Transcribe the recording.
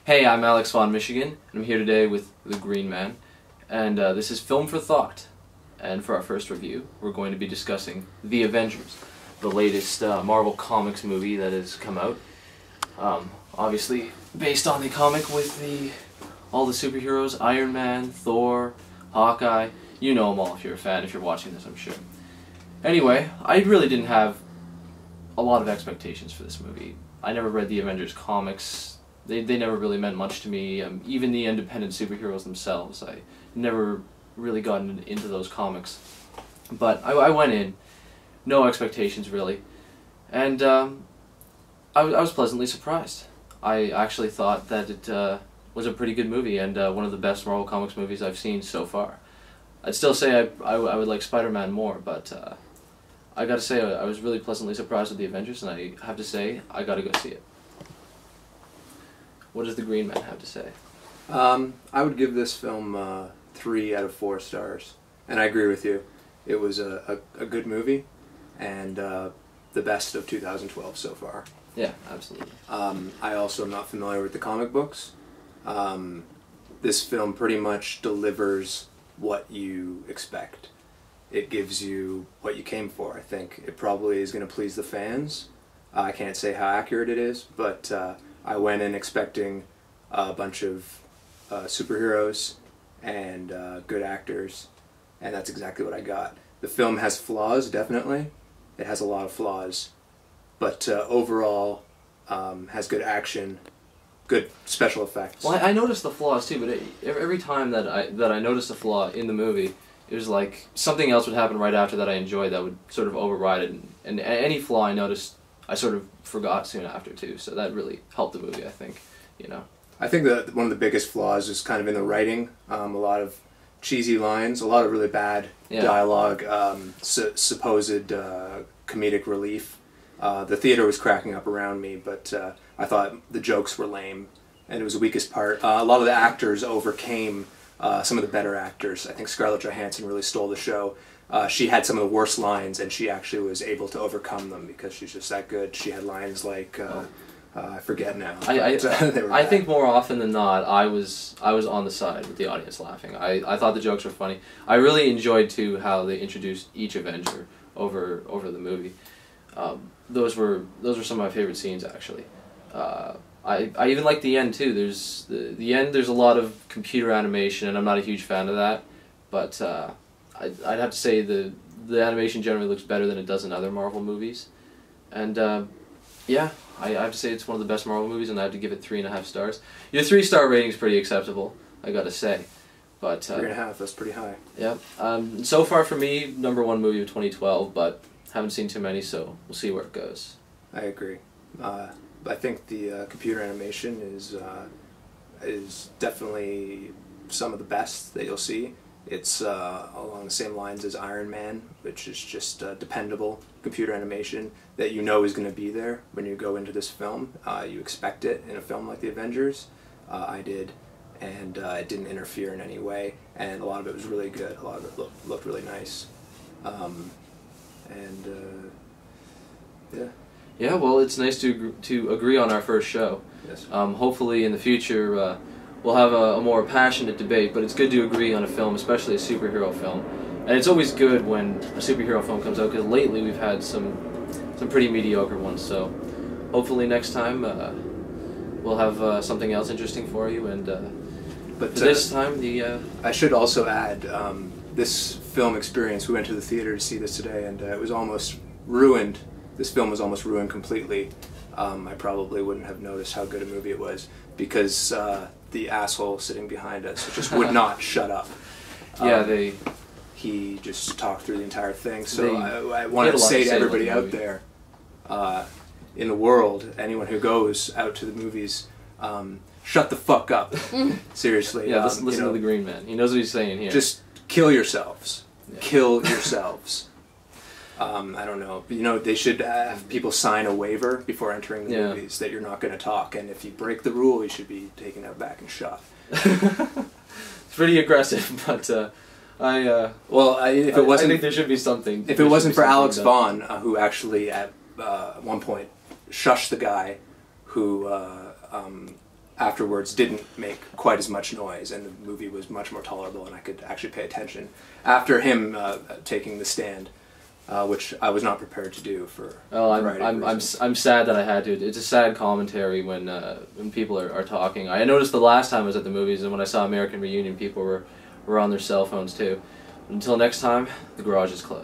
Hey, I'm Alex von Michigan, and I'm here today with the Green Man, and this is Film for Thought. And for our first review, we're going to be discussing The Avengers, the latest Marvel Comics movie that has come out. Obviously, based on the comic with all the superheroes, Iron Man, Thor, Hawkeye. You know them all if you're a fan, if you're watching this, I'm sure. Anyway, I really didn't have a lot of expectations for this movie. I never read the Avengers comics. They never really meant much to me. Even the independent superheroes themselves, I never really gotten into those comics. But I went in, no expectations really, and I was pleasantly surprised. I actually thought that it was a pretty good movie and one of the best Marvel Comics movies I've seen so far. I'd still say I would like Spider-Man more, but I gotta say I was really pleasantly surprised with The Avengers, and I have to say I gotta go see it. What does the Green Man have to say? I would give this film 3 out of 4 stars, and I agree with you. It was a good movie, and the best of 2012 so far. Yeah, absolutely. I also am not familiar with the comic books. This film pretty much delivers what you expect. It gives you what you came for, I think. It probably is going to please the fans. I can't say how accurate it is, but I went in expecting a bunch of superheroes and good actors, and that's exactly what I got. The film has flaws, definitely. It has a lot of flaws, but overall has good action, good special effects. Well, I noticed the flaws too, but every time that I noticed a flaw in the movie, it was like something else would happen right after that I enjoyed that would sort of override it, and any flaw I noticed I sort of forgot soon after too, so that really helped the movie, I think, you know. I think that one of the biggest flaws is kind of in the writing. A lot of cheesy lines, a lot of really bad dialogue, supposed comedic relief. The theater was cracking up around me, but I thought the jokes were lame, and it was the weakest part. A lot of the actors overcame some of the better actors. I think Scarlett Johansson really stole the show. She had some of the worst lines, and she actually was able to overcome them because she's just that good. She had lines like, I forget now. I think more often than not, I was on the side with the audience laughing. I thought the jokes were funny. I really enjoyed too how they introduced each Avenger over the movie. Those were some of my favorite scenes actually. I even like the end too. There's the end. There's a lot of computer animation, and I'm not a huge fan of that. But I'd have to say the animation generally looks better than it does in other Marvel movies. And yeah, I have to say it's one of the best Marvel movies, and I have to give it 3.5 stars. Your 3-star rating is pretty acceptable, I gotta say. But 3.5, that's pretty high. Yeah. So far for me, #1 movie of 2012, but haven't seen too many, so we'll see where it goes. I agree. I think the computer animation is definitely some of the best that you'll see. It's along the same lines as Iron Man, which is just dependable computer animation that you know is going to be there when you go into this film. You expect it in a film like The Avengers. I did, and it didn't interfere in any way, and a lot of it was really good. A lot of it looked really nice. Yeah. Yeah, well, it's nice to agree on our first show. Yes. Hopefully in the future we'll have a more passionate debate, but it's good to agree on a film, especially a superhero film. And it's always good when a superhero film comes out, because lately we've had some pretty mediocre ones. So hopefully next time we'll have something else interesting for you. And but this time I should also add this film experience. We went to the theater to see this today, and it was almost ruined. This film was almost ruined completely. I probably wouldn't have noticed how good a movie it was because the asshole sitting behind us just would not shut up. Yeah, he just talked through the entire thing. So I wanted to say to everybody out there in the world, anyone who goes out to the movies, shut the fuck up. Seriously. Yeah, listen to the Green Man. He knows what he's saying here. Just kill yourselves. Yeah. Kill yourselves. I don't know. You know, they should have people sign a waiver before entering the movies that you're not going to talk, and if you break the rule, you should be taken out back and shot. It's pretty aggressive, but I think there should be something. If it wasn't for Alex Vaughn, who actually at one point shushed the guy who afterwards didn't make quite as much noise, and the movie was much more tolerable, and I could actually pay attention after him taking the stand, which I was not prepared to do for. Oh, I'm sad that I had to. It's a sad commentary when people are talking. I noticed the last time I was at the movies, and when I saw American Reunion, people were on their cell phones too. Until next time, the garage is closed.